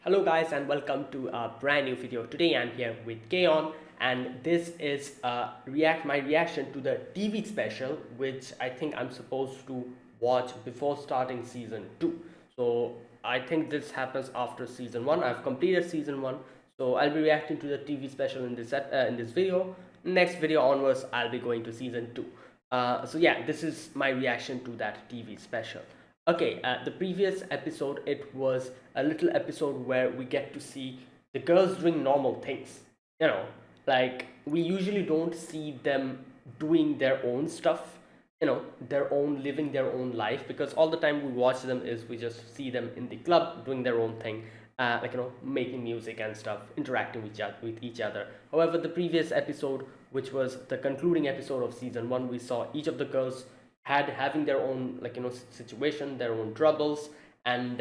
Hello guys and welcome to a brand new video. Today I'm here with Kaon and this is my reaction to the TV special which I think I'm supposed to watch before starting season 2. So I think this happens after season 1. I've completed season 1. So I'll be reacting to the TV special in this video. Next video onwards I'll be going to season 2. So yeah, this is my reaction to that TV special. Okay, the previous episode, it was a little episode where we get to see the girls doing normal things. You know, like we usually don't see them doing their own stuff, their own, living their own life, because all the time we watch them is we just see them in the club doing their own thing, making music and stuff, interacting with each other. However, the previous episode, which was the concluding episode of season 1, we saw each of the girls having their own situation, their own troubles, and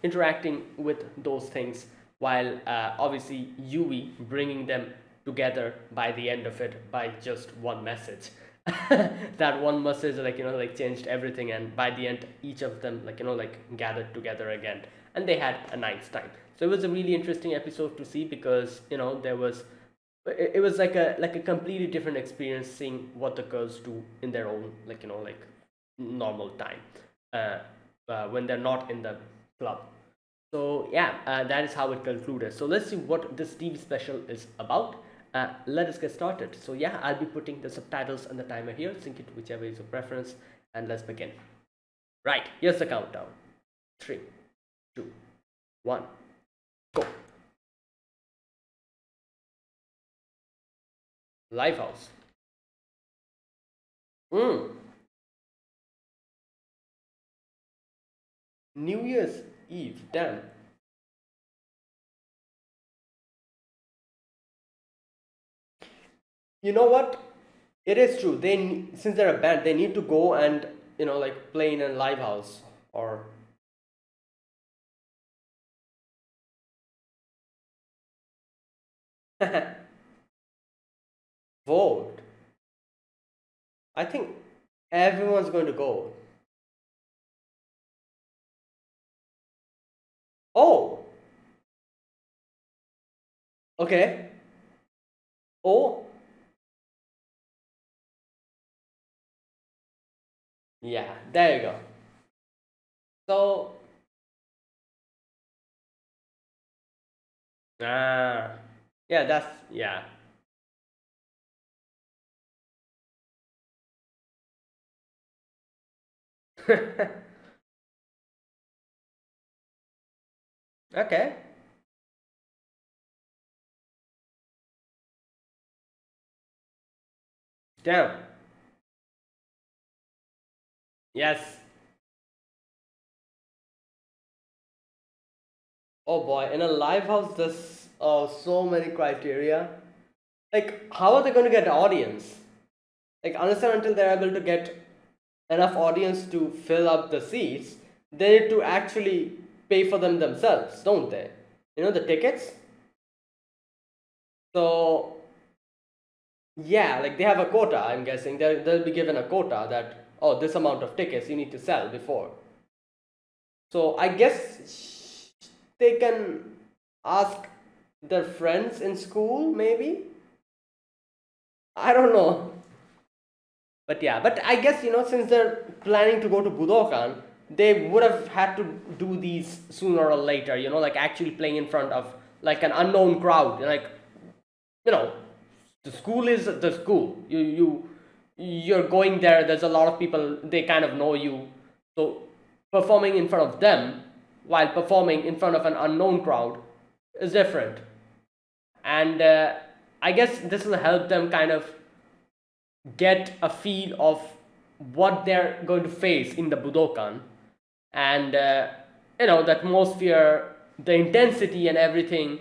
interacting with those things, while obviously Yui bringing them together by the end of it by just one message. That one message changed everything, and by the end each of them gathered together again, and they had a nice time. So it was a really interesting episode to see, because there was it was like a completely different experience seeing what the girls do in their own normal time, uh, when they're not in the club. So yeah, that is how it concluded. So let's see what this TV special is about. Let us get started. So yeah, I'll be putting the subtitles and the timer here. Sync it whichever is your preference, and let's begin. Right, here's the countdown. 3, 2, 1, go. Lifehouse. Mm. New Year's Eve. Damn. You know what? It is true. Since they're a band, they need to go and play in a live house or. Vote. I think everyone's going to go. Oh, okay. Oh, yeah. There you go. So, ah, yeah. That's yeah. Okay. Damn. Yes. Oh boy. In a live house, there's so many criteria. Like, how are they going to get the audience? Like, unless and until they're able to get enough audience to fill up the seats, they need to actually pay for them themselves, don't they? The tickets. So yeah, like they have a quota. I'm guessing they'll be given a quota that, oh, this amount of tickets you need to sell before. So I guess they can ask their friends in school, maybe. I don't know. But yeah, but I guess since they're planning to go to Budokan, they would have had to do these sooner or later. Like actually playing in front of like an unknown crowd. Like you know, the school is the school. You're going there. There's a lot of people. They kind of know you. So performing in front of them while performing in front of an unknown crowd is different. And I guess this will help them kind of get a feel of what they're going to face in the Budokan, and the atmosphere, the intensity, and everything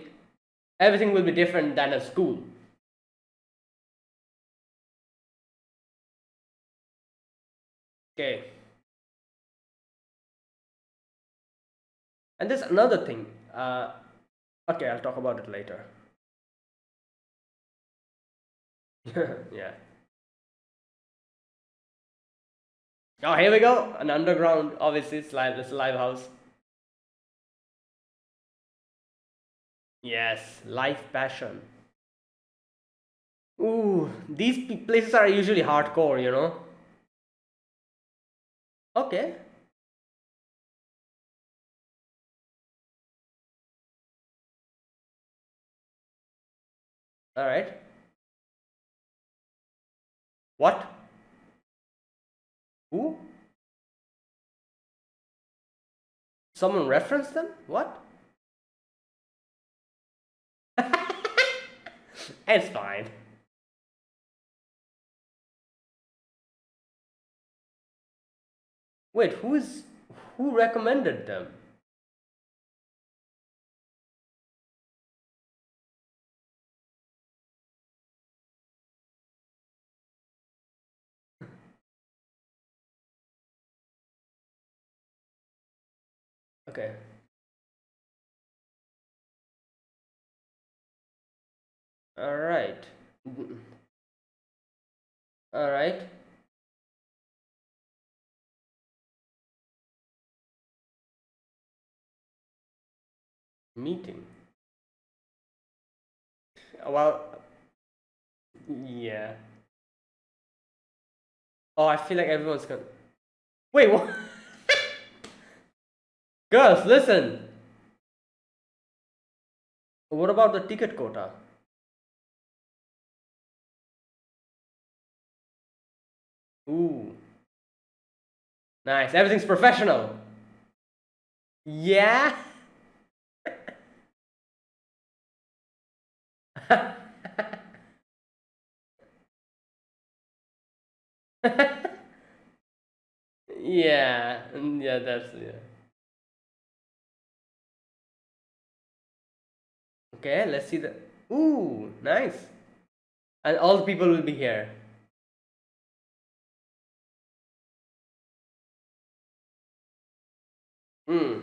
will be different than a school. Okay, and there's another thing. Okay, I'll talk about it later. Yeah. Oh, here we go. An underground, obviously, it's live. It's a live house. Yes, life passion. Ooh, these places are usually hardcore, you know? Okay, alright. What? Who? Someone referenced them? What? It's fine. Wait, who recommended them? Okay. Alright. Alright. Meeting. Well, yeah. Oh, I feel like everyone's gonna. Wait, what? Girls, listen. What about the ticket quota? Ooh, nice. Everything's professional. Yeah? Yeah, yeah, that's yeah. Okay, let's see the. Ooh, nice. And all the people will be here. Hmm.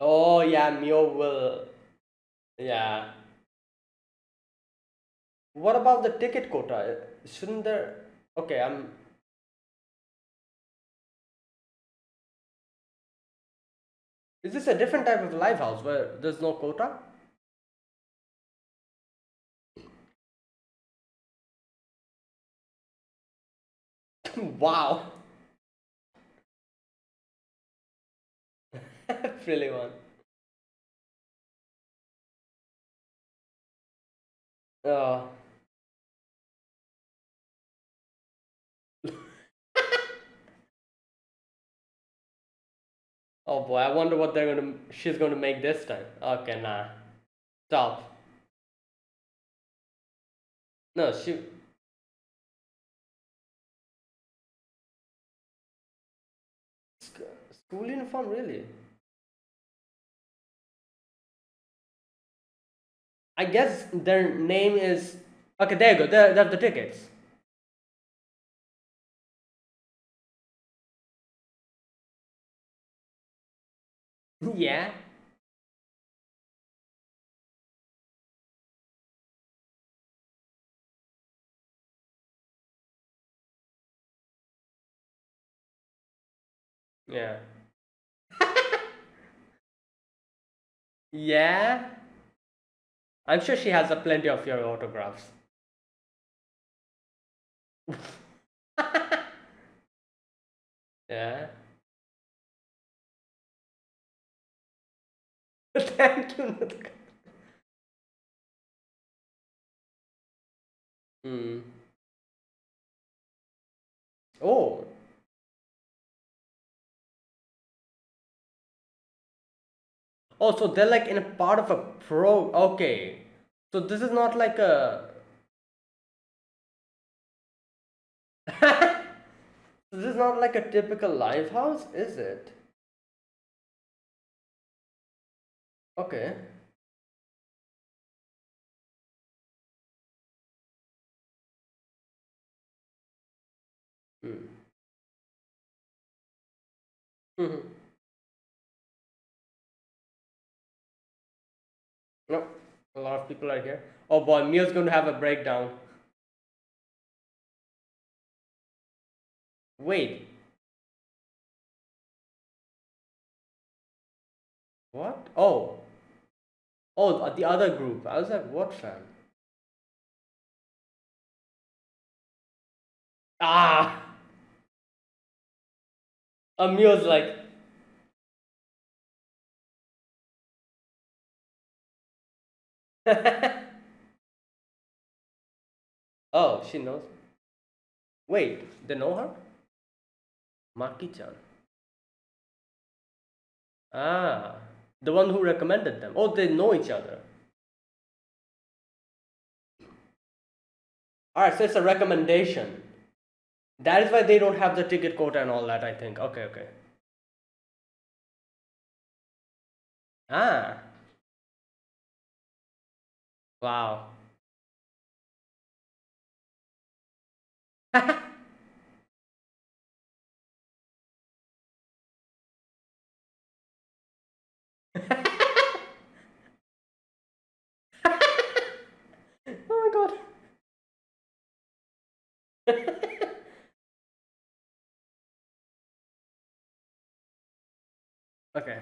Oh yeah, Mio will. Yeah. What about the ticket quota? Shouldn't there? Okay, I'm. Is this a different type of live house where there's no quota? Wow. Really one. Oh. Oh boy, I wonder what she's gonna make this time. Okay, nah. Stop. No, school uniform really? I guess their name is. Okay, there you go. They have the tickets. Yeah. Yeah. Yeah. I'm sure she has a plenty of your autographs. Yeah. Thank you. Nutka. Hmm. Oh. Oh, so they're like in a part of a pro. Okay. So this is not like a. This is not like a typical live house, is it? Okay. Hmm. Mhm. No. A lot of people are here. Oh boy, Mio's going to have a breakdown. Wait, what? Oh, the other group. I was like, what fam? Ah, Mio's like, oh, she knows. Wait, they know her? Maki-chan. Ah, the one who recommended them. Oh, they know each other. All right, so it's a recommendation. That is why they don't have the ticket quota and all that, I think. Okay, okay. Ah, wow. Oh my god. Okay.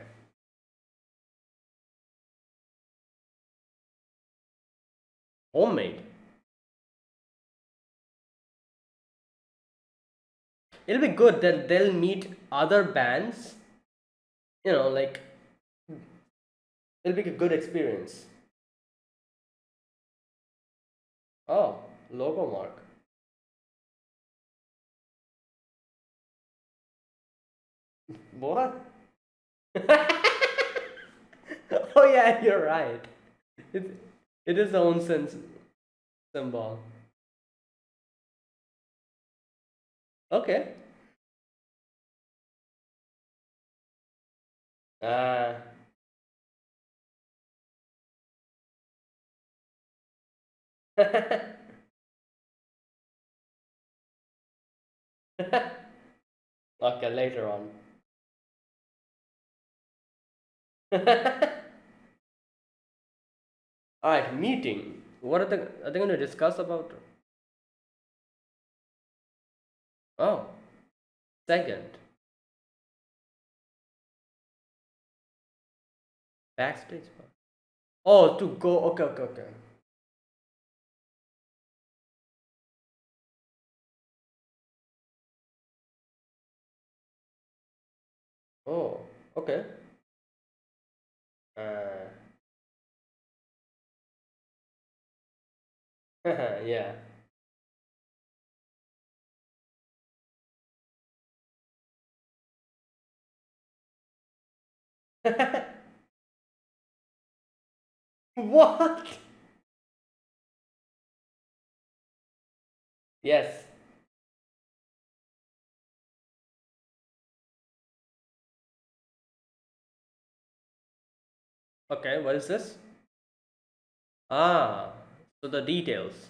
Homemade. It'll be good that they'll meet other bands. Like it'll be a good experience. Oh, logo mark. What? Oh yeah, you're right. It it is the onsen symbol. Okay. Ah. Okay, later on. All right, meeting. What are they going to discuss about? Oh, second backstage. Oh, to go. Okay, okay, okay. Oh, okay. Uh, yeah. What? Yes. Okay, what is this? Ah, so the details.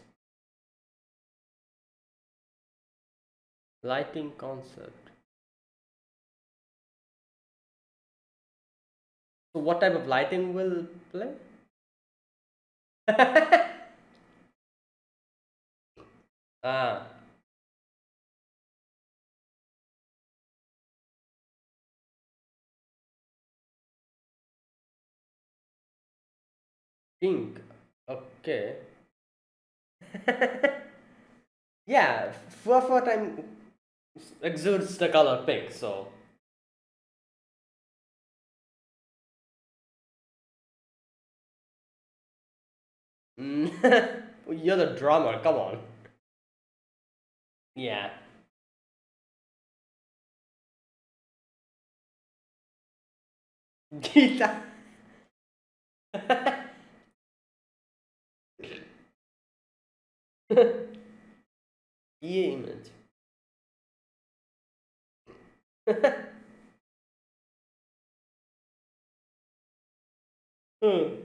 Lighting concept. So what type of lighting will play? Ah, pink. Okay. Yeah, Fur time exudes the color pink, so. Mm. You're the drummer, come on. Yeah. Guitar. Image. Hmm.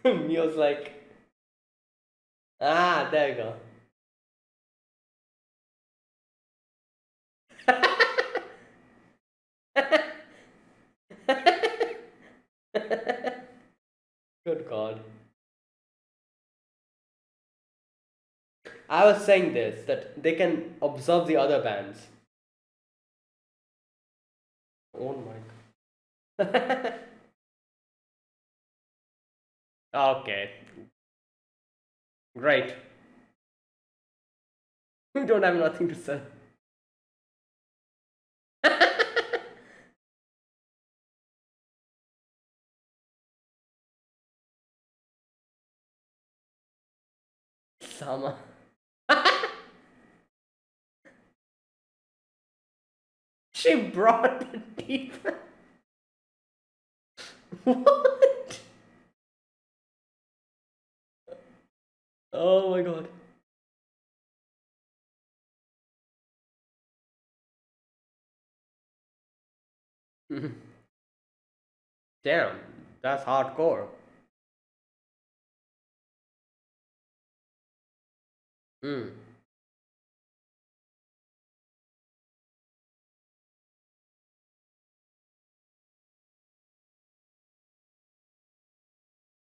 Mio's like, ah, there you go. Good God. I was saying this that they can observe the other bands. Oh my God. Okay, great. We don't have nothing to say. Sama. She brought the people. What? Oh my God. Damn, that's hardcore. Mm.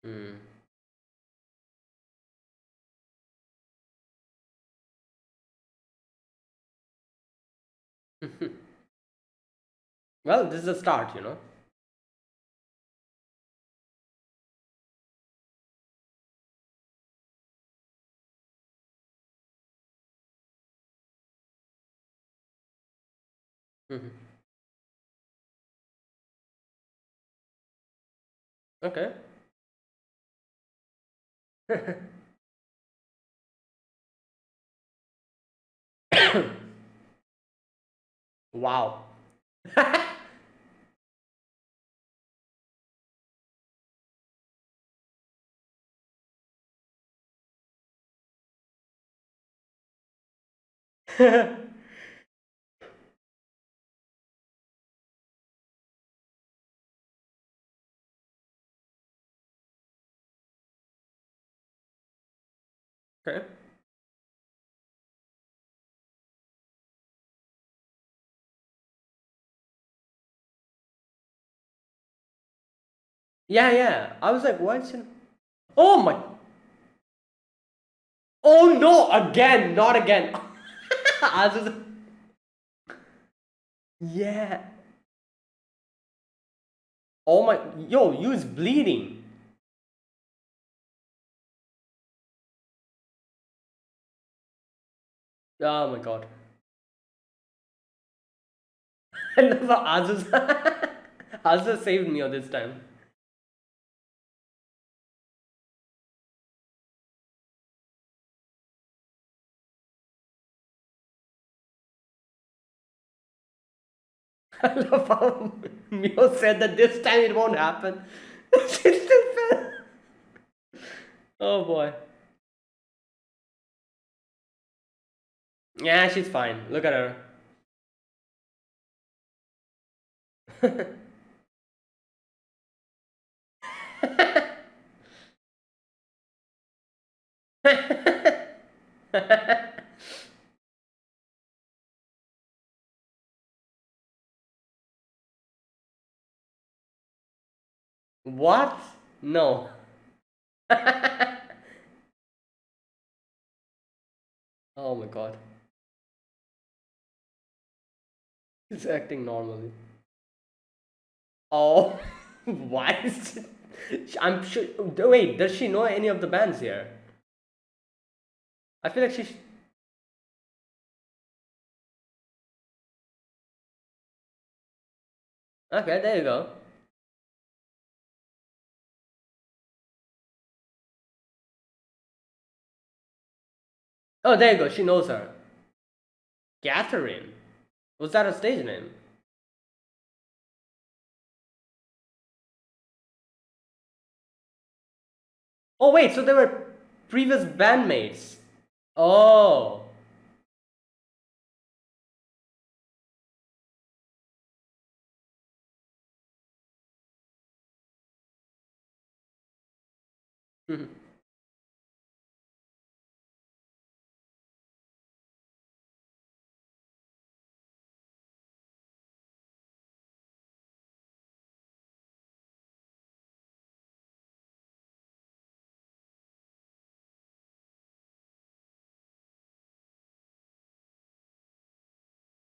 Mm. Well, this is a start, you know. Mhm. Okay. Wow. Okay. Yeah, yeah. I was like, what's in? Oh my. Oh no! Again, not again. I was just. Yeah. Oh my. Yo, you is bleeding. Oh my God. And Azus. Azus saved me on this time. I love how Mio said that this time it won't happen. She still fell. Oh boy. Yeah, she's fine. Look at her. What? No. Oh my God. He's acting normally. Oh, why is it? I'm sure. Wait, does she know any of the bands here? I feel like she's. Okay, there you go. Oh, there you go. She knows her. Catherine. Was that a stage name? Oh, wait, so they were previous bandmates. Oh.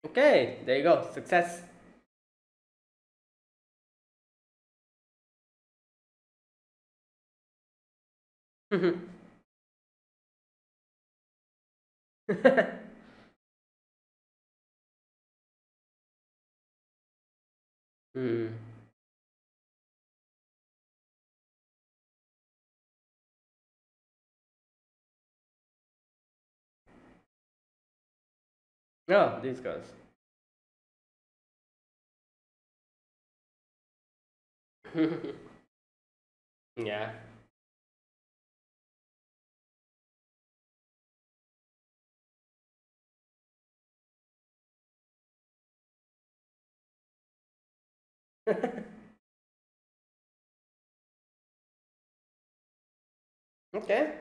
Okay, there you go. Success. Hmm. Oh, these guys. Yeah. Okay.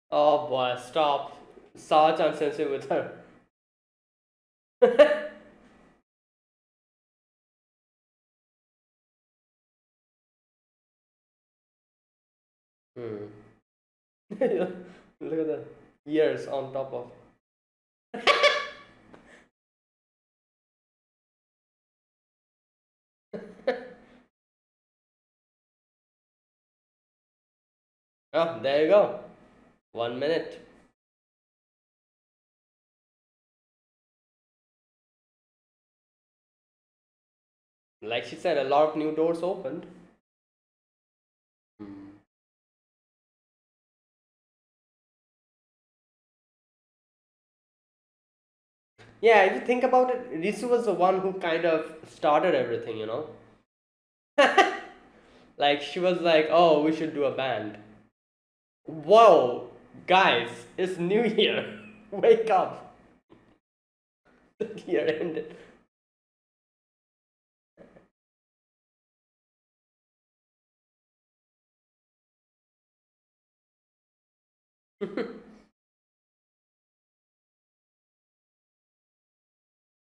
Oh boy, stop. Such unsensitive with her. Hmm. Look at the ears on top of. Oh, there you go. 1 minute. Like she said, a lot of new doors opened. Hmm. Yeah, if you think about it, Risu was the one who kind of started everything, you know? Like, she was like, oh, we should do a band. Whoa, guys, it's New Year. Wake up. The year ended.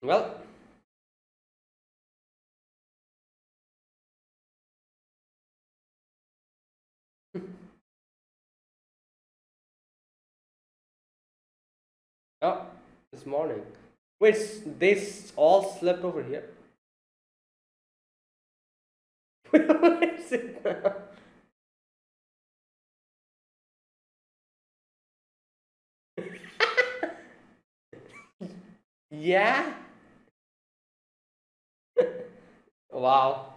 Well, oh, this morning. Wait, all slept over here? Where is it now? Yeah? Wow.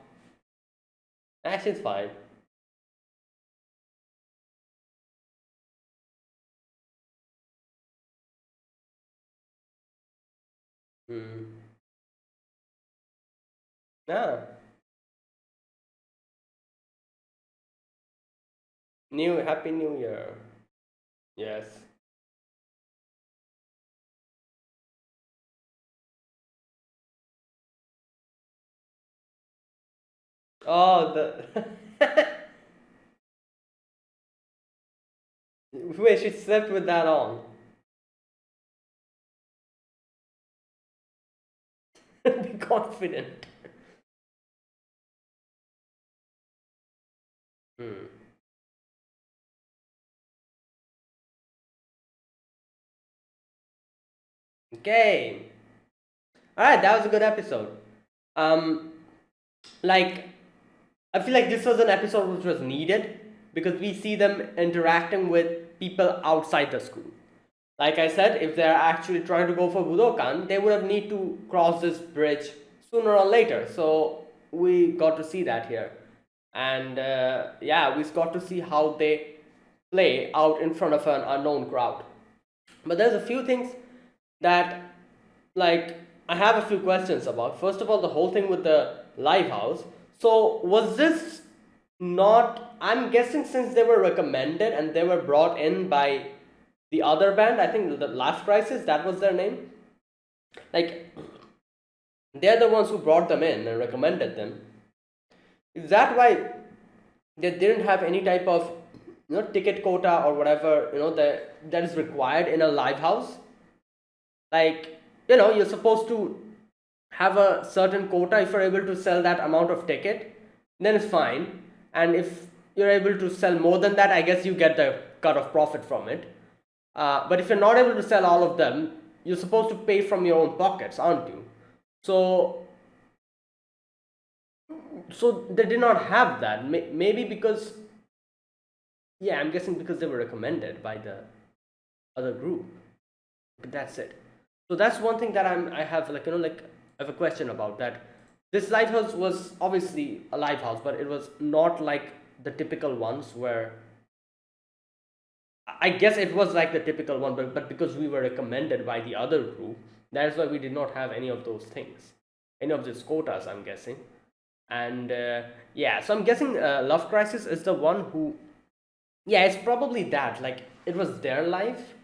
Actually, it's fine. Hmm. Yeah. Happy New Year. Yes. Oh, the. Wait, she slept with that on. Be confident. Hmm. Okay. Alright, that was a good episode. Um, like, I feel like this was an episode which was needed because we see them interacting with people outside the school. Like I said, if they're actually trying to go for Budokan, they would have need to cross this bridge sooner or later. So we got to see that here, and yeah, we got to see how they play out in front of an unknown crowd. But there's a few things that, like, I have a few questions about. First of all, the whole thing with the live house. So was this not? I'm guessing since they were recommended and they were brought in by the other band. I think the Last Crisis, that was their name. Like, they're the ones who brought them in and recommended them. Is that why they didn't have any type of ticket quota or whatever that is required in a live house? Like, you're supposed to have a certain quota. If you're able to sell that amount of ticket, then it's fine. And if you're able to sell more than that, I guess you get the cut of profit from it. But if you're not able to sell all of them, you're supposed to pay from your own pockets, aren't you? So they did not have that. Maybe because, yeah, I'm guessing because they were recommended by the other group. But that's it. So that's one thing that I have, like, like, I have a question about that. This lighthouse was obviously a lighthouse, but it was not like the typical ones where, I guess it was like the typical one, but because we were recommended by the other group, that's why we did not have any of those things, any of these quotas, I'm guessing. And yeah, so I'm guessing Love Crisis is the one who, yeah, it's probably that. Like, it was their life,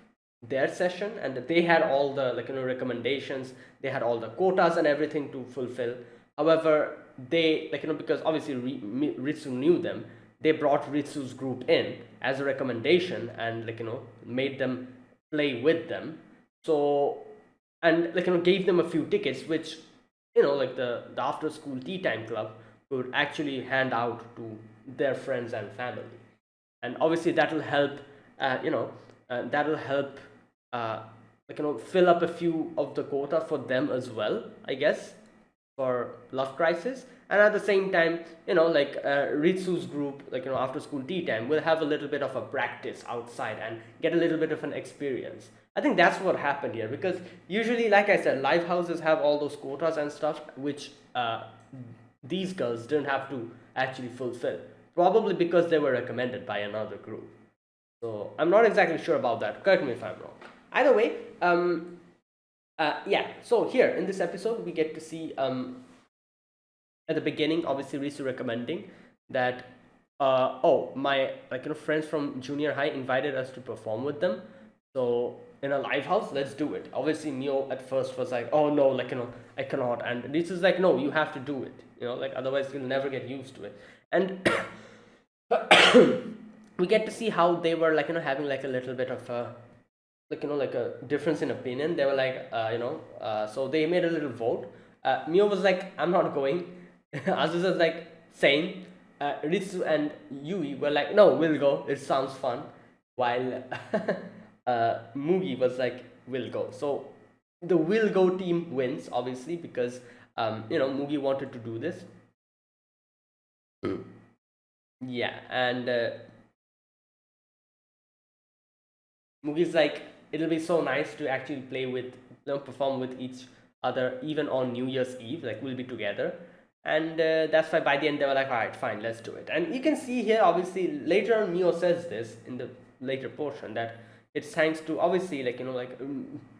their session, and they had all the, like, recommendations. They had all the quotas and everything to fulfill. However, they, like, because obviously Ritsu knew them. They brought Ritsu's group in as a recommendation and, like, made them play with them. So, and, like, gave them a few tickets, which, like the after school tea time club would actually hand out to their friends and family. And obviously that will help, that will help, like, fill up a few of the quota for them as well, I guess, for Love Crisis. And at the same time, like, Ritsu's group, like, after school tea time, will have a little bit of a practice outside and get a little bit of an experience. I think that's what happened here, because usually, like I said, live houses have all those quotas and stuff, which these girls didn't have to actually fulfill, probably because they were recommended by another group. So I'm not exactly sure about that. Correct me if I'm wrong. Either way, yeah. So here in this episode, we get to see, at the beginning, obviously Risu recommending that, oh, my, like, friends from junior high invited us to perform with them. So in a live house, let's do it. Obviously, Mio at first was like, oh no, like, I cannot. And Risu's like, no, you have to do it. Like, otherwise you'll never get used to it. And we get to see how they were, like, having, like, a little bit of a, like, like, a difference in opinion. They were like, so they made a little vote. Mio was like, I'm not going. Azusa was like, same. Ritsu and Yui were like, no, we'll go, it sounds fun. While Mugi was like, we'll go. So the will go team wins, obviously, because Mugi wanted to do this. Yeah, and Mugi's like, it'll be so nice to actually play with, perform with each other, even on New Year's Eve. Like, we'll be together. And that's why by the end they were like, all right, fine, let's do it. And you can see here, obviously, later on, Mio says this in the later portion, that it's thanks to, obviously, like, like,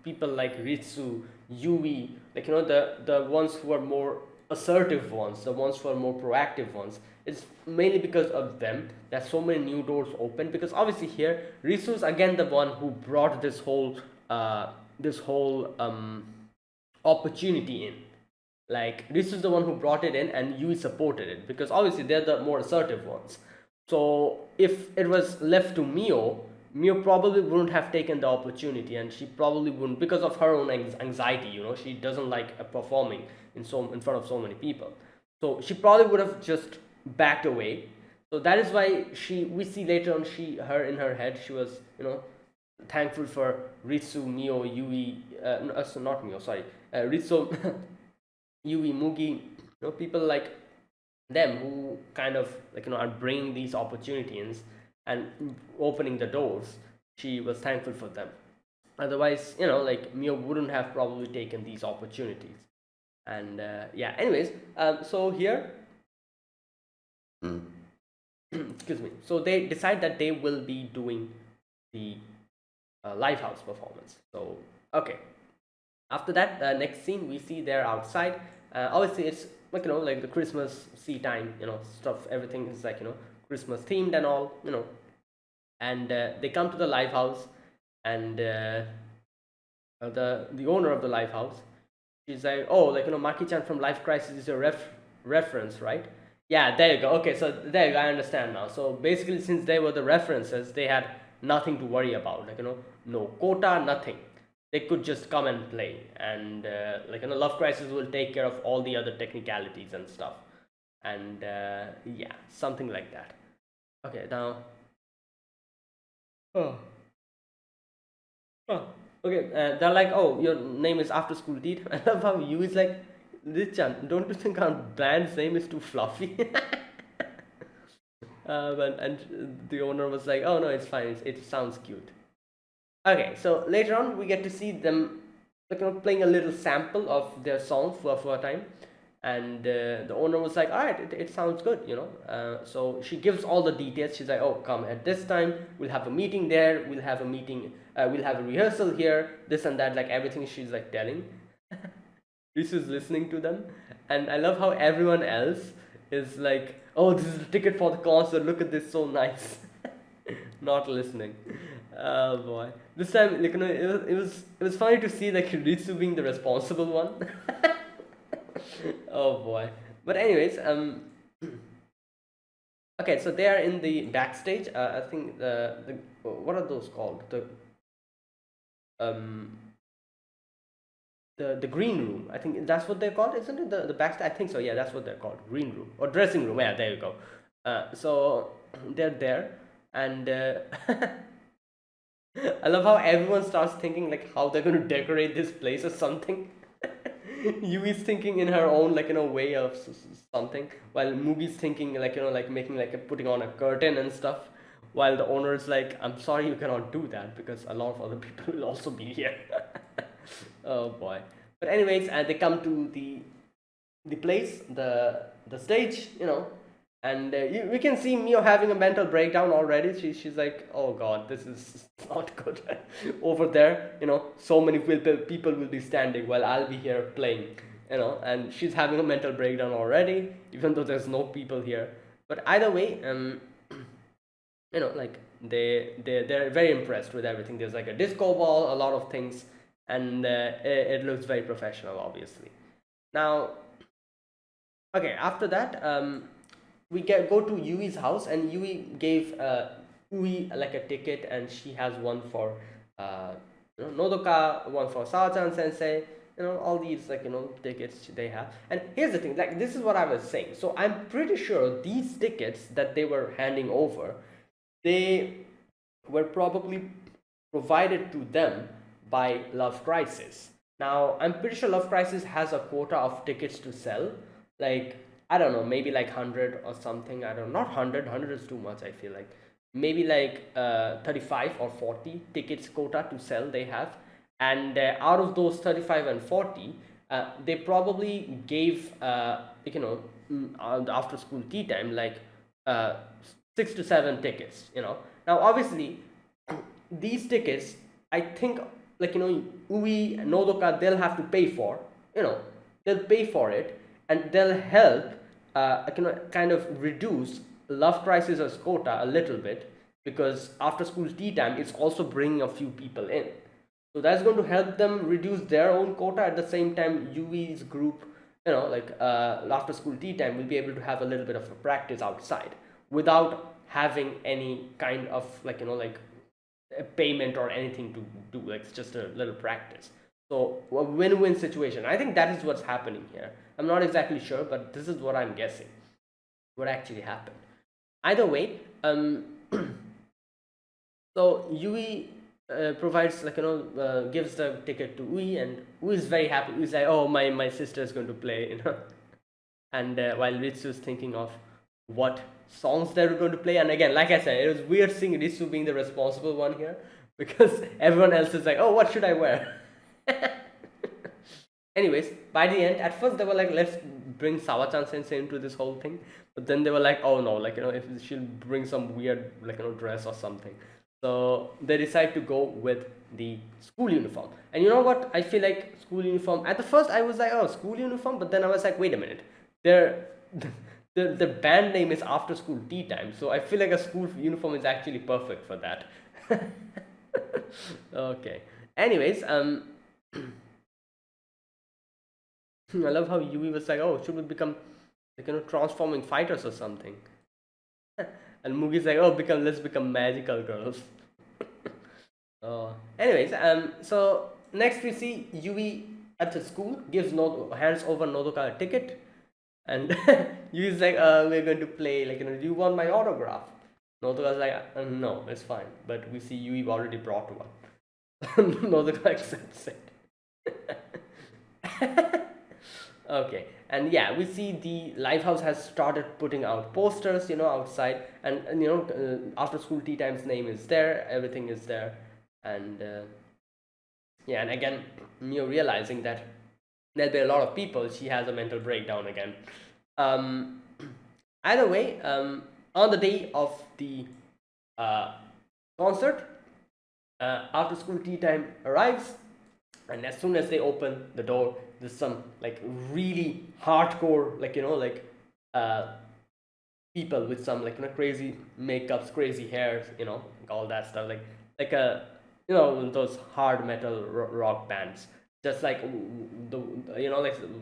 people like Ritsu, Yui, like, the ones who are more assertive ones, the ones who are more proactive ones. It's mainly because of them that so many new doors open. Because obviously here, Ritsu's again the one who brought this whole opportunity in. Like, Ritsu's the one who brought it in, and Yui supported it, because obviously they're the more assertive ones. So if it was left to Mio probably wouldn't have taken the opportunity, and she probably wouldn't, because of her own anxiety. She doesn't like performing in front of so many people. So she probably would have just backed away. So that is why we see later on, her in her head, she was, thankful for Ritsu, Mio, Yui, so not Mio, sorry, Ritsu, Yui, Mugi, people like them who kind of, like, are bringing these opportunities and opening the doors. She was thankful for them. Otherwise, like, Mio wouldn't have probably taken these opportunities. And yeah, anyways, so here, excuse me, so they decide that they will be doing the live house performance. So okay, after that, next scene, we see they're outside. Obviously it's like, like the Christmas time, stuff, everything is like, Christmas themed and all, and they come to the live house. And the owner of the live house, she's like, oh, like, Maki-chan from Life Crisis is your reference, right? Yeah, there you go. Okay, so there you go, I understand now. So basically, since they were the references, they had nothing to worry about, like, no quota, nothing. They could just come and play. And like, Love Crisis will take care of all the other technicalities and stuff. And yeah, something like that. Okay, now, oh, Oh, okay. They're like, oh, your name is After School Teeth. I love how you is like, Richan, don't you think our brand's name is too fluffy? And the owner was like, oh no, it's fine. It sounds cute. Okay, so later on we get to see them like, playing a little sample of their song for a time, and the owner was like, all right, it sounds good, so she gives all the details. She's like, oh, come at this time, we'll have a meeting there, we'll have a meeting, we'll have a rehearsal here, this and that, like everything she's like telling. Reese is listening to them, and I love how everyone else is like, oh, this is the ticket for the concert, look at this, so nice. Not listening. Oh boy. This time, like, it was funny to see like Ritsu being the responsible one. Oh boy. But anyways, okay, so they are in the backstage. I think the what are those called? Um the green room. I think that's what they're called, isn't it? The backstage. I think so. Yeah, that's what they're called. Green room or dressing room. Yeah, there you go. So they're there, and I love how everyone starts thinking like how they're going to decorate this place or something. Yui's thinking in her own like way of something, while Mugi's thinking like like making like putting on a curtain and stuff. While the owner is like, I'm sorry, you cannot do that because a lot of other people will also be here. Oh boy. But anyways, they come to the place, the stage, and we can see Mio having a mental breakdown already. She's like, oh god, this is not good. Over there, so many people will be standing while I'll be here playing, and she's having a mental breakdown already, even though there's no people here. But either way, like they're very impressed with everything. There's like a disco ball, a lot of things, and it looks very professional, obviously. Now, okay, after that, we go to Yui's house, and Yui gave Ui like a ticket, and she has one for Nodoka, one for Saachan Sensei. All these like tickets they have. And here's the thing, like this is what I was saying. So I'm pretty sure these tickets that they were handing over, they were probably provided to them by Love Crisis. Now, I'm pretty sure Love Crisis has a quota of tickets to sell. Like, I don't know, maybe like 100 or something. I don't know, not 100, 100 is too much, I feel like. Maybe like 35 or 40 tickets quota to sell they have. And out of those 35 and 40, they probably gave, after school tea time, like 6 to 7 tickets, Now, obviously, these tickets, I think, like, Ui, Nodoka, they'll have to pay for, they'll pay for it, and they'll help, kind of reduce Love Crisis' quota a little bit, because after school tea time, it's also bringing a few people in. So that's going to help them reduce their own quota. At the same time, Yui's group, like after school tea time, will be able to have a little bit of a practice outside without having any kind of like like a payment or anything to do. Like it's just a little practice. So a win-win situation. I think that is what's happening here. I'm not exactly sure, but this is what I'm guessing. What actually happened. Either way, so Yui provides like gives the ticket to Ui, and Ui is very happy. Ui's like, oh, my sister is going to play, and while Ritsu is thinking of what songs they're going to play, and again, like I said, it was weird seeing Ritsu being the responsible one here because everyone else is like, oh, what should I wear? Anyways, by the end, at first they were like, let's bring Sawachan Sensei into this whole thing, but then they were like, oh no, like if she'll bring some weird like dress or something. So they decide to go with the school uniform. And you know what? I feel like school uniform. At the first, I was like, oh, school uniform, but then I was like, wait a minute, they're the band name is After School Tea Time, so I feel like a school uniform is actually perfect for that. Okay. Anyways, I love how Yui was like, oh, should we become like transforming fighters or something? And Mugi's like, oh, let's become magical girls. Anyways, so next we see Yui at the school gives hands over Nodoka a ticket, and Yui's like, we're going to play, like, do you want my autograph? Nodoka's like, no, it's fine. But we see Yui already brought one. No, the guy accepts it. Okay, and yeah, we see the Lifehouse has started putting out posters, outside, and after school tea time's name is there, everything is there, and yeah, and again, Mio realizing that there'll be a lot of people, she has a mental breakdown again. Um, Either way, on the day of the uh, concert, after school tea time arrives, and as soon as they open the door, there's some like really hardcore, uh, people with some crazy makeups, crazy hairs, all that stuff, like a those hard metal rock bands, just like the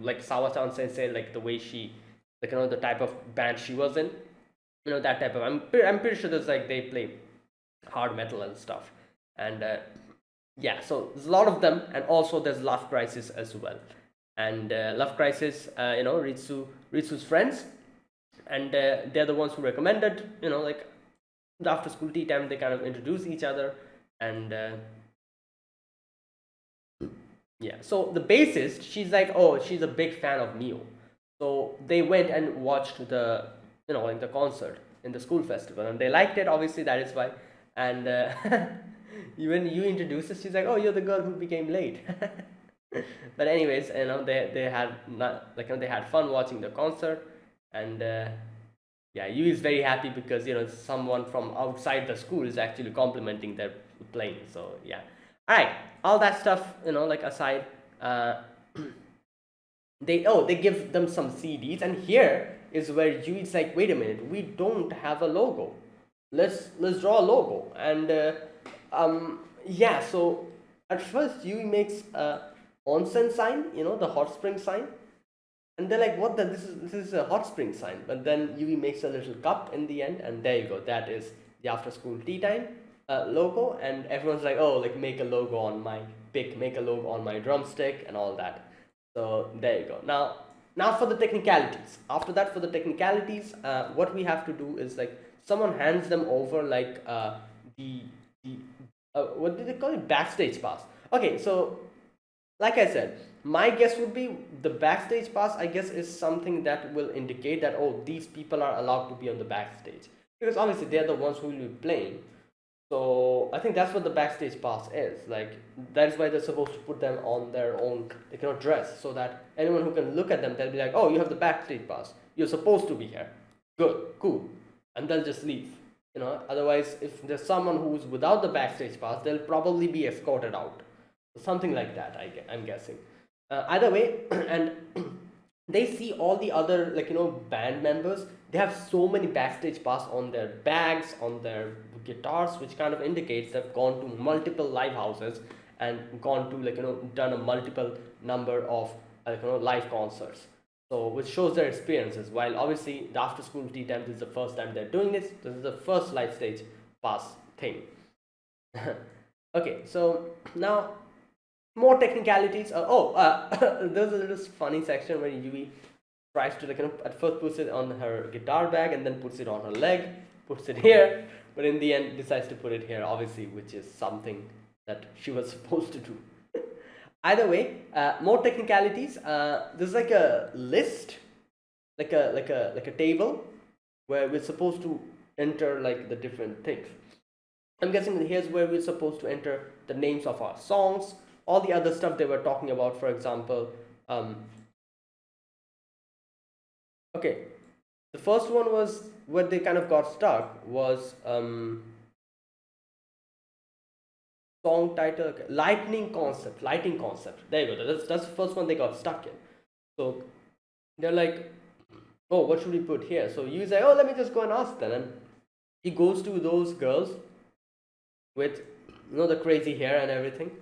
like Sawa-chan Sensei, like the way she, the type of band she was in, that type of. I'm pretty sure there's like they play hard metal and stuff, and yeah, so there's a lot of them, and also there's Love Crisis as well, and Love Crisis, Ritsu's friends, and they're the ones who recommended, the after school tea time, they kind of introduce each other, and yeah, so the bassist, she's like, oh, she's a big fan of Mio, so they went and watched the the concert in the school festival, and they liked it, obviously, that is why, and even you introduced us, she's like, oh, you're the girl who became late. But anyways, they had not like they had fun watching the concert, and yeah, Yu is very happy because someone from outside the school is actually complimenting their playing. So yeah, all right, all that stuff, like aside, they give them some CDs, and here is where Yu is like, wait a minute, we don't have a logo. Let's draw a logo, and yeah. So at first Yui makes a onsen sign, the hot spring sign, and they're like, what the, this is a hot spring sign, but then Yui makes a little cup in the end, and there you go, that is the after school tea time logo, and everyone's like, oh, like make a logo on my pick, make a logo on my drumstick, and all that. So there you go. Now for the technicalities. After that, for the technicalities, what we have to do is like someone hands them over like the what did they call it, backstage pass. Okay, so like I said, my guess would be the backstage pass, I guess, is something that will indicate that, oh, these people are allowed to be on the backstage, because obviously they're the ones who will be playing. So I think that's what the backstage pass is. Like that is why they're supposed to put them on their own, dress, so that anyone who can look at them, they'll be like, oh, you have the backstage pass. You're supposed to be here. Good, cool, and they'll just leave. Otherwise, if there's someone who's without the backstage pass, they'll probably be escorted out, something like that. I'm guessing. Either way, and they see all the other band members. They have so many backstage pass on their bags, on their guitars, which kind of indicates they've gone to multiple live houses and gone to done a multiple number of live concerts. So which shows their experiences. While obviously the after school tea time, this is the first time they're doing this. This is the first live stage pass thing. Okay, so now more technicalities. There's a little funny section where Yui tries to at first puts it on her guitar bag and then puts it on her leg, puts it here, but in the end decides to put it here, obviously, which is something that she was supposed to do. Either way, more technicalities. There's like a list, like a table where we're supposed to enter like the different things. I'm guessing that here's where we're supposed to enter the names of our songs, all the other stuff they were talking about. For example, okay, the first one was where they kind of got stuck was song title, okay, lighting concept. There you go. That's the first one they got stuck in. So they're like, oh, what should we put here? So you say, oh, let me just go and ask them, and he goes to those girls with the crazy hair and everything.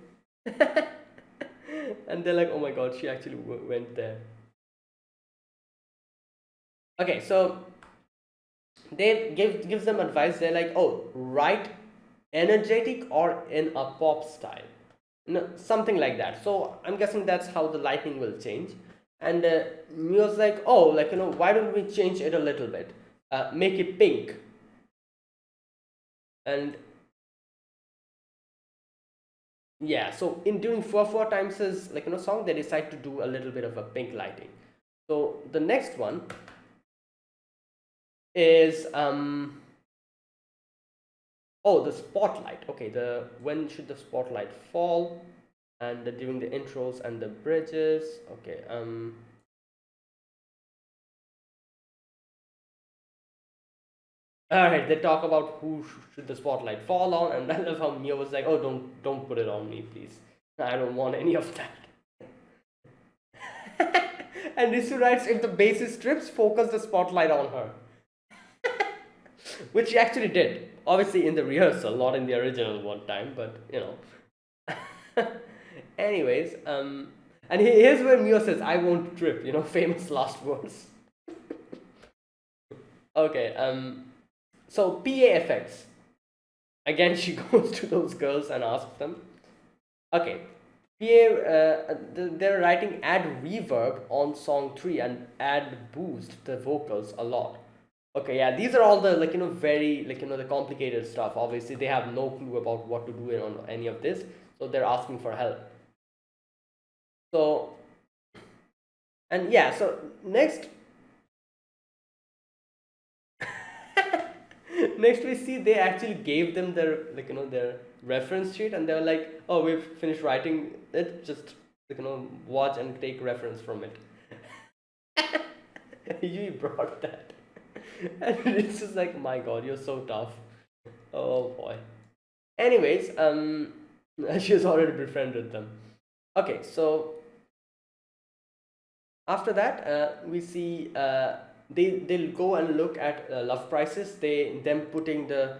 And they're like, oh my god, she actually went there. Okay, so they gives them advice. They're like, oh, write energetic or in a pop style, something like that. So I'm guessing that's how the lighting will change. And Mio's like, oh, why don't we change it a little bit, make it pink. And Yeah, so in doing four times his song, they decide to do a little bit of a pink lighting. So the next one is oh, the spotlight. Okay, the when should the spotlight fall? And during the intros and the bridges. Okay, all right, they talk about who should the spotlight fall on, and I love how Mio was like, "Oh, don't put it on me, please. I don't want any of that." And Risu writes, "If the bassist trips, focus the spotlight on her," which he actually did. Obviously, in the rehearsal, not in the original one time, but Anyways, and here's where Mio says, "I won't trip." Famous last words. Okay, so PA effects. Again, she goes to those girls and asks them. Okay, PA, they're writing add reverb on song 3 and add boost the vocals a lot. Okay, yeah, these are all the very the complicated stuff. Obviously, they have no clue about what to do on any of this, so they're asking for help. So, and yeah, so next next we see they actually gave them their their reference sheet, and they were like, "Oh, we've finished writing it, just watch and take reference from it." You brought that. And it's just like, my god, you're so tough. Oh boy. Anyways, she has already befriended them. Okay, so after that, we see they'll go and look at love prices. Them putting the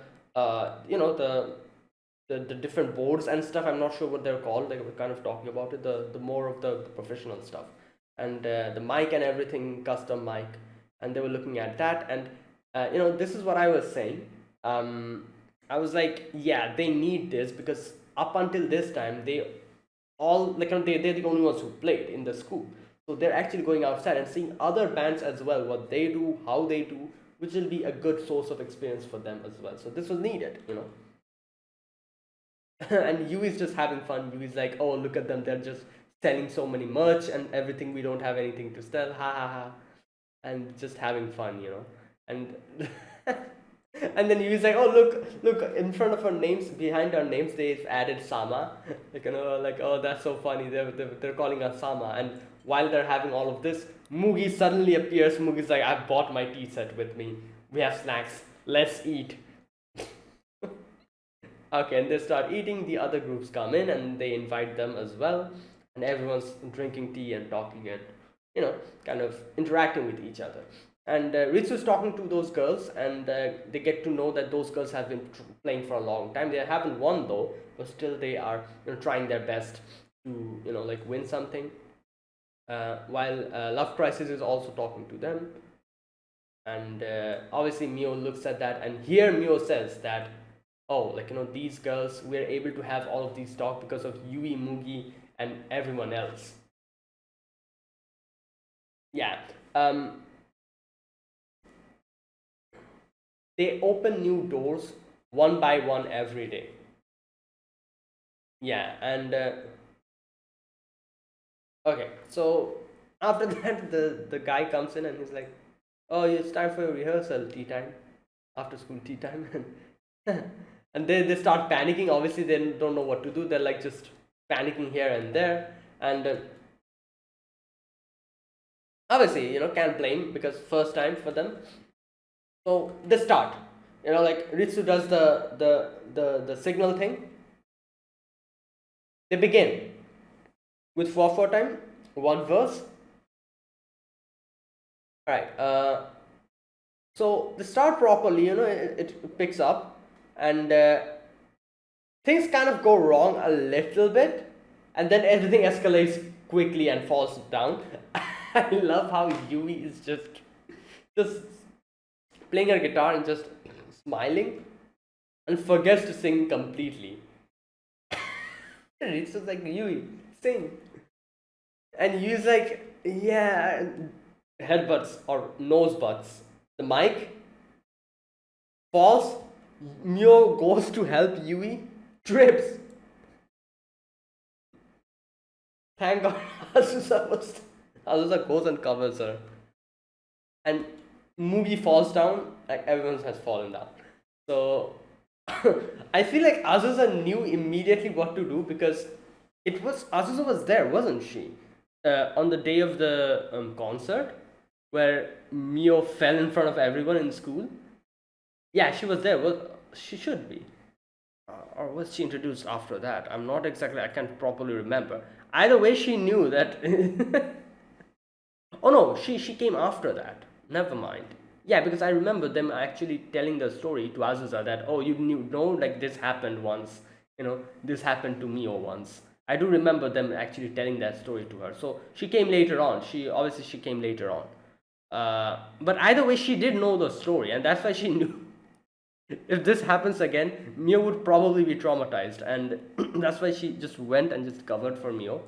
the different boards and stuff. I'm not sure what they're called. They were kind of talking about it. The more of the professional stuff, and the mic and everything, custom mic, and they were looking at that. And this is what I was saying. I was like, yeah, they need this because up until this time, they all they're the only ones who played in the school. So they're actually going outside and seeing other bands as well, what they do, how they do, which will be a good source of experience for them as well. So this was needed. And Yu is just having fun. Yu is like, oh, look at them, they're just selling so many merch and everything. We don't have anything to sell, ha ha ha, and just having fun. And and then Yu is like, oh, look, in front of our names, behind our names, they've added Sama. Like, oh, that's so funny. They're calling us Sama. And while they're having all of this, Mugi suddenly appears. Mugi's like, I've bought my tea set with me. We have snacks. Let's eat. Okay, and they start eating. The other groups come in and they invite them as well. And everyone's drinking tea and talking and, kind of interacting with each other. And Ritsu's talking to those girls, and they get to know that those girls have been playing for a long time. They haven't won though, but still they are trying their best to win something. While Love Crisis is also talking to them, and obviously Mio looks at that, and here Mio says that, oh, these girls, we're able to have all of these talk because of Yui, Mugi, and everyone else. Yeah. They open new doors one by one every day. Yeah, and okay, so after that, the guy comes in and he's like, "Oh, it's time for your rehearsal, tea time, after school tea time," and they start panicking. Obviously, they don't know what to do. They're like just panicking here and there, and obviously, can't blame because first time for them. So they start. Like Ritsu does the signal thing. They begin with 4/4 time, one verse. All right. So they start properly. It picks up, and things kind of go wrong a little bit, and then everything escalates quickly and falls down. I love how Yui is just playing her guitar and just smiling and forgets to sing completely. It's just like, Yui, sing. And Yui's like, yeah, headbutts or nose butts. The mic falls. Mio goes to help Yui, trips, Thank God Azusa goes and covers her. And movie falls down, like everyone has fallen down. So I feel like Azusa knew immediately what to do because it was Azusa was there, wasn't she? On the day of the concert where Mio fell in front of everyone in school. Yeah, she was there. Well, she should be. Or was she introduced after that? I'm not exactly, I can't properly remember. Either way, she knew that. Oh no, she came after that. Never mind. Yeah, because I remember them actually telling the story to Azusa that, oh, you knew, no, like this happened once, this happened to me or once. I do remember them actually telling that story to her. So she came later on. She came later on. But either way, she did know the story, and that's why she knew if this happens again, Mio would probably be traumatized, and that's why she just went and just covered for Mio.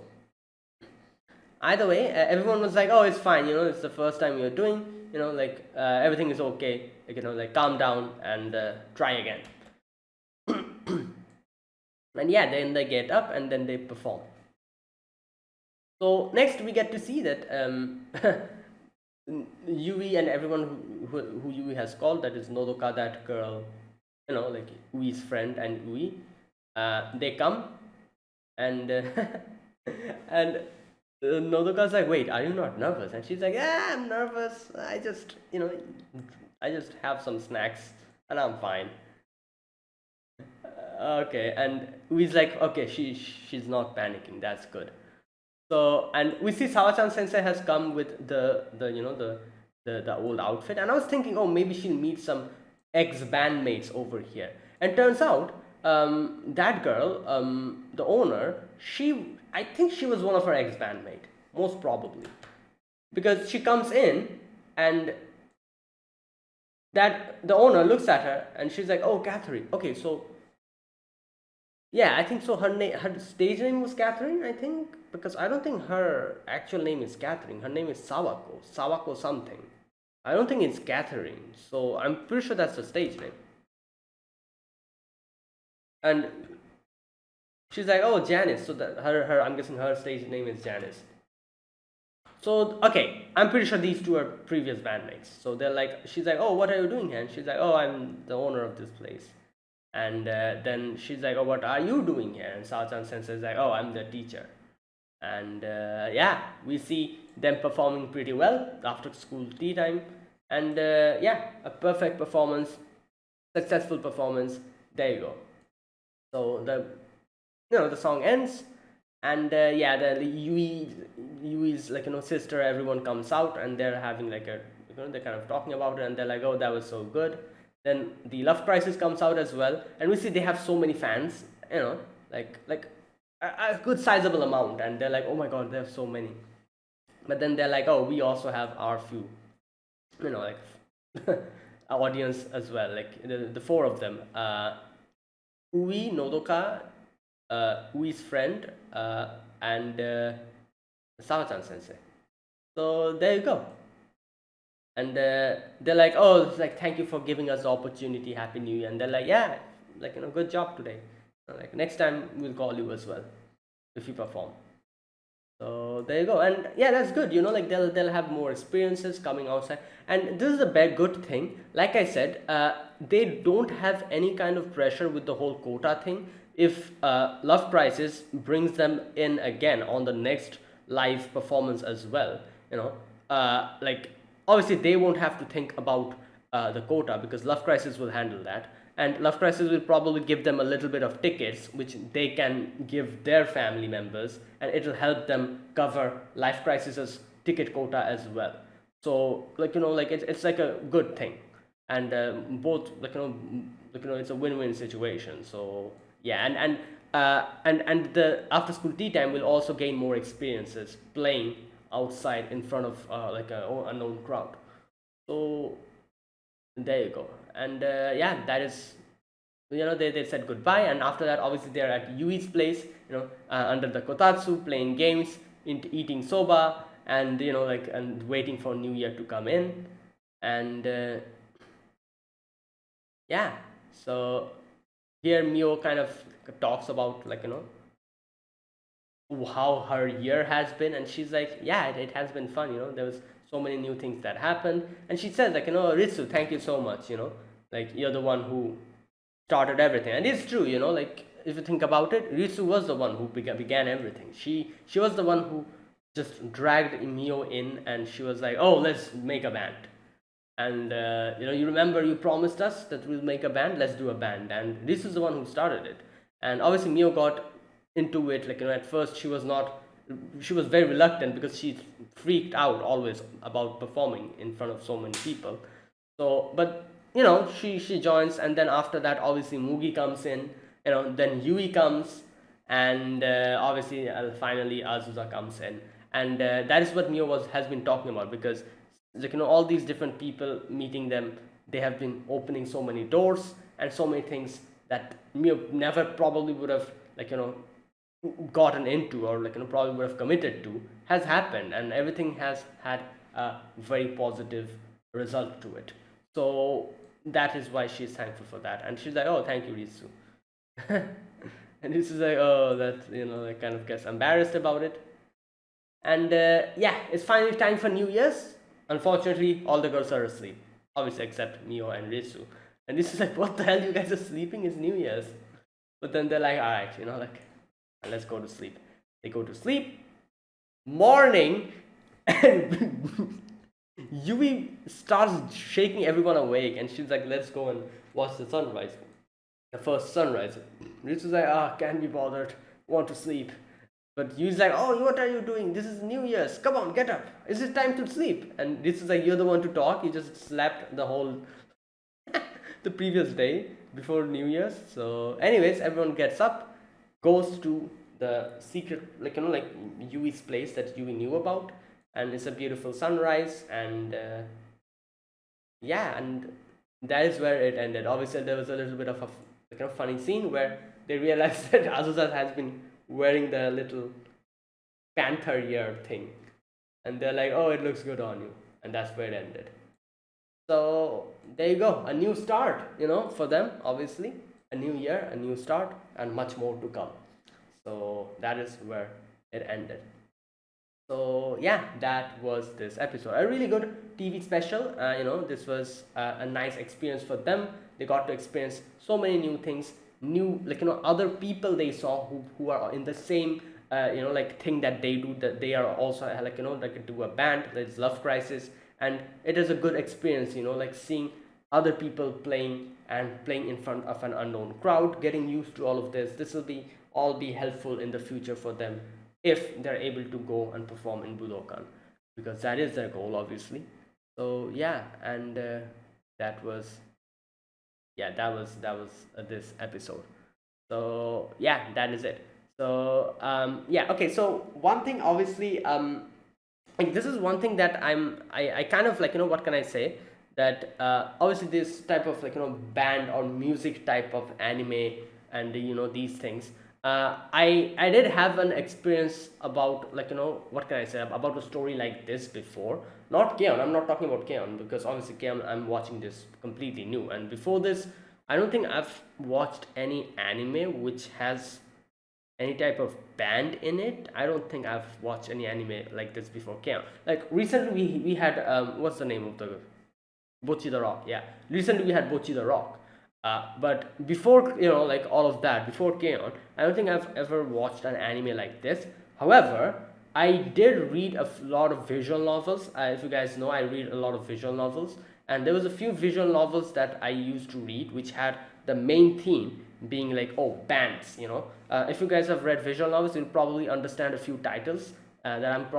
Either way, everyone was like, "Oh, it's fine. It's the first time you're doing. Like everything is okay. Like, like calm down and try again." And yeah, then they get up and then they perform. So next we get to see that Yui and everyone who Yui has called, that is Nodoka, that girl, like Ui's friend and Ui, they come and and Nodoka's like, wait, are you not nervous? And she's like, yeah, I'm nervous. I just have some snacks and I'm fine. Okay, and Ui's like, okay, she's not panicking. That's good. So, and we see Sawachan Sensei has come with the old outfit, and I was thinking, oh, maybe she'll meet some ex bandmates over here. And turns out, that girl, the owner, I think she was one of her ex bandmate, most probably, because she comes in and that the owner looks at her and she's like, oh, Catherine. Okay, so yeah, I think so. Her stage name was Catherine, I think, because I don't think her actual name is Catherine. Her name is Sawako something. I don't think it's Catherine, so I'm pretty sure that's the stage name. And she's like, oh, Janice. So that her I'm guessing her stage name is Janice. So okay, I'm pretty sure these two are previous bandmates. So they're like, she's like, oh, what are you doing here? And she's like, oh, I'm the owner of this place. And then she's like, oh, what are you doing here? And Sao-chan Sensei is like, oh, I'm the teacher. And yeah, we see them performing pretty well after school tea time. And yeah, a perfect performance, successful performance. There you go. So the song ends, and yeah, the Yui's like sister, everyone comes out, and they're having like they're kind of talking about it, and they're like, oh, that was so good. Then the Love Crisis comes out as well, and we see they have so many fans, like a good sizable amount, and they're like, oh my god, they have so many. But then they're like, oh, we also have our few, like audience as well, like the four of them. Ui, Nodoka, Ui's friend, and Sao-chan Sensei. So there you go. And they're like, oh, it's like, thank you for giving us the opportunity, Happy New Year. And they're like, yeah, like, good job today. Like, next time we'll call you as well if you perform. So there you go. And yeah, that's good. Like they'll have more experiences coming outside. And this is a very good thing. Like I said, they don't have any kind of pressure with the whole quota thing. If Love Crisis brings them in again on the next live performance as well, like obviously they won't have to think about the quota because Love Crisis will handle that. And Love Crisis will probably give them a little bit of tickets which they can give their family members, and it will help them cover Life Crisis's ticket quota as well. So like like it's like a good thing, and both it's a win-win situation. So yeah, and the after school tea time will also gain more experiences playing outside in front of like a unknown crowd. So there you go. And yeah, that is they said goodbye, and after that obviously they're at Yui's place, under the kotatsu playing games, eating soba, and like and waiting for New Year to come in. And yeah, so here Mio kind of talks about like how her year has been, and she's like, yeah, it has been fun, there was so many new things that happened. And she says like, Ritsu, thank you so much, like you're the one who started everything. And it's true, like if you think about it, Ritsu was the one who began everything. She was the one who just dragged Mio in, and she was like, oh, let's make a band. And you remember you promised us that we'll make a band, let's do a band. And this is the one who started it. And obviously Mio got into it, like, at first she was very reluctant because she freaked out always about performing in front of so many people. So but she joins, and then after that obviously Mugi comes in, then Yui comes, and obviously finally Azusa comes in. And that is what Mio has been talking about, because like, all these different people meeting them, they have been opening so many doors and so many things that Mio never probably would have, like, gotten into, or like, probably would have committed to, has happened, and everything has had a very positive result to it. So that is why she's thankful for that, and she's like, oh, thank you, Ritsu. And Ritsu's like, oh, that, like, kind of gets embarrassed about it. And yeah, it's finally time for New Year's. Unfortunately, all the girls are asleep, obviously except Mio and Ritsu. And this is like, what the hell, you guys are sleeping? It's New Year's. But then they're like, all right, like, let's go to sleep. They go to sleep. Morning, and Yui starts shaking everyone awake, and she's like, let's go and watch the sunrise. The first sunrise. Ritsu's like, can't be bothered. Want to sleep. But Yui's like, oh, what are you doing? This is New Year's. Come on, get up. Is it time to sleep? And this is like, you're the one to talk. You just slept the whole the previous day before New Year's. So anyways, everyone gets up, goes to the secret, like, like Yui's place that Yui knew about, and it's a beautiful sunrise. And yeah, and that is where it ended. Obviously there was a little bit of a funny scene where they realized that Azusa has been wearing the little panther ear thing, and they're like, oh, it looks good on you. And that's where it ended. So there you go, a new start, for them. Obviously a new year, a new start, and much more to come. So that is where it ended. So yeah, that was this episode. A really good TV special. This was a nice experience for them. They got to experience so many new things, new, like, other people they saw who are in the same like thing that they do, that they are also like, like do a band, there's Love Crisis. And it is a good experience, like seeing other people playing in front of an unknown crowd, getting used to all of this will be all be helpful in the future for them, if they're able to go and perform in Budokan, because that is their goal, obviously. So yeah, and that was this episode. So yeah, that is it. So yeah, okay. So one thing, obviously, like, this is one thing that I kind of, like, what can I say, that obviously this type of, like, band or music type of anime, and these things, I did have an experience about, like, what can I say, about a story like this before. Not Keon, I'm not talking about Keon, because obviously Keon, I'm watching this completely new, and before this I don't think I've watched any anime which has any type of band in it. I don't think I've watched any anime like this before. Keon, like, recently we had what's the name of the Bocchi the Rock? Yeah, recently we had Bocchi the Rock. But before, like, all of that, before Keon, I don't think I've ever watched an anime like this. However, I did read a lot of visual novels. If you guys know, I read a lot of visual novels, and there was a few visual novels that I used to read, which had the main theme being like, oh, bands. If you guys have read visual novels, you'll probably understand a few titles that I'm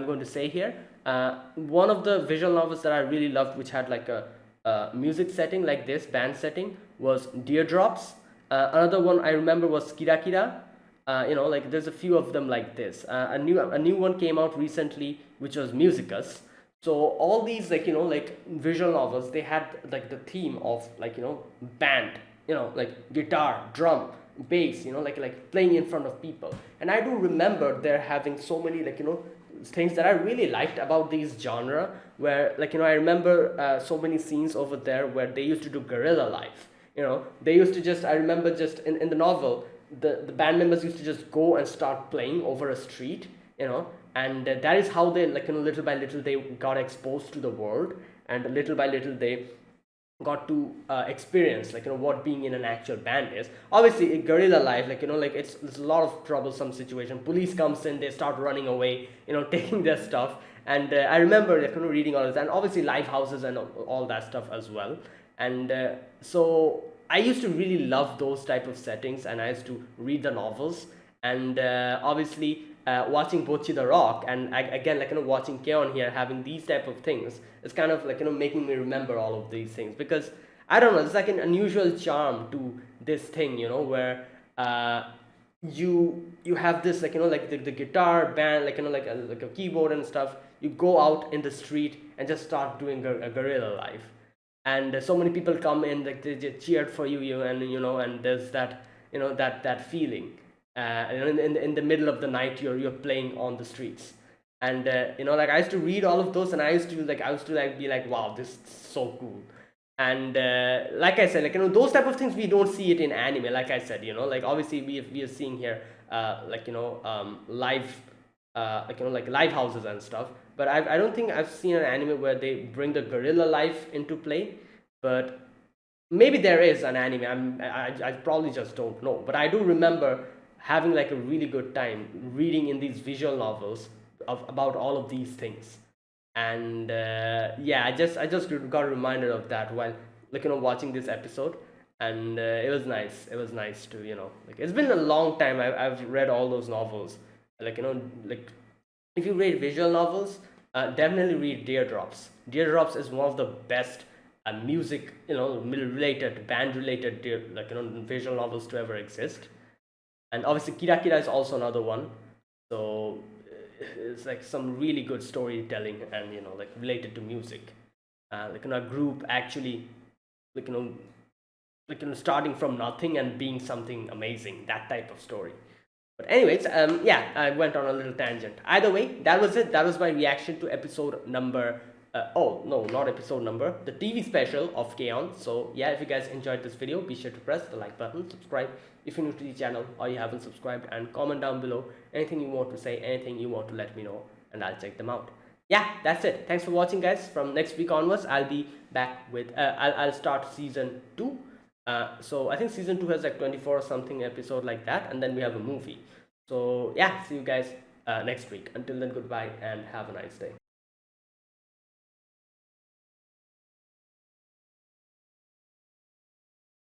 going to say here. One of the visual novels that I really loved, which had like a music setting like this, band setting, was Deerdrops. Another one I remember was Kira Kira. Like, there's a few of them like this. A new one came out recently, which was Musicus. So all these, like, like visual novels, they had like the theme of, like, band, like guitar, drum, bass, like playing in front of people. And I do remember there having so many, like, things that I really liked about these genre, where, like, I remember so many scenes over there where they used to do guerrilla life. They used to just, I remember just in the novel, the band members used to just go and start playing over a street, and that is how they, like, little by little they got exposed to the world, and little by little they got to experience, like, what being in an actual band is. Obviously in guerrilla life, like, like it's a lot of troublesome situation. Police comes in, they start running away, taking their stuff. And I remember, like, reading all this, and obviously live houses and all that stuff as well. And so I used to really love those type of settings, and I used to read the novels. And obviously watching Bocchi the Rock, and again, like, watching Keon here having these type of things, it's kind of like, making me remember all of these things, because I don't know, it's like an unusual charm to this thing, where you have this, like, like the guitar band, like, like a keyboard and stuff. You go out in the street and just start doing a guerrilla life, and so many people come in, like they just cheered for you, and and there's that, that feeling. In the middle of the night, you're playing on the streets. And like, I used to read all of those, and I used to like be like, wow, this is so cool. And like I said, like, those type of things, we don't see it in anime. Like I said, like, obviously we are seeing here like, live, like, like live houses and stuff. But I don't think I've seen an anime where they bring the guerrilla life into play. But maybe there is an anime. I probably just don't know. But I do remember having like a really good time reading in these visual novels about all of these things. And yeah, I just got reminded of that while, like, watching this episode. And it was nice to, like, it's been a long time I've read all those novels. Like, like, if you read visual novels, definitely read Teardrops. Teardrops is one of the best music, related, band related, like, visual novels to ever exist. And obviously Kira Kira is also another one. So it's like some really good storytelling, and like, related to music. Like, a group actually, like, like, starting from nothing and being something amazing, that type of story. But anyways, yeah, I went on a little tangent. Either way, that was it. That was my reaction to episode number. Oh no, not episode number. The TV special of K-On! So yeah, if you guys enjoyed this video, be sure to press the like button, subscribe if you're new to the channel or you haven't subscribed, and comment down below anything you want to say, anything you want to let me know, and I'll check them out. Yeah, that's it. Thanks for watching, guys. From next week onwards, I'll be back with. I'll start season 2. So I think season 2 has like 24 or something episode like that, and then we have a movie. So yeah, see you guys next week. Until then, goodbye and have a nice day.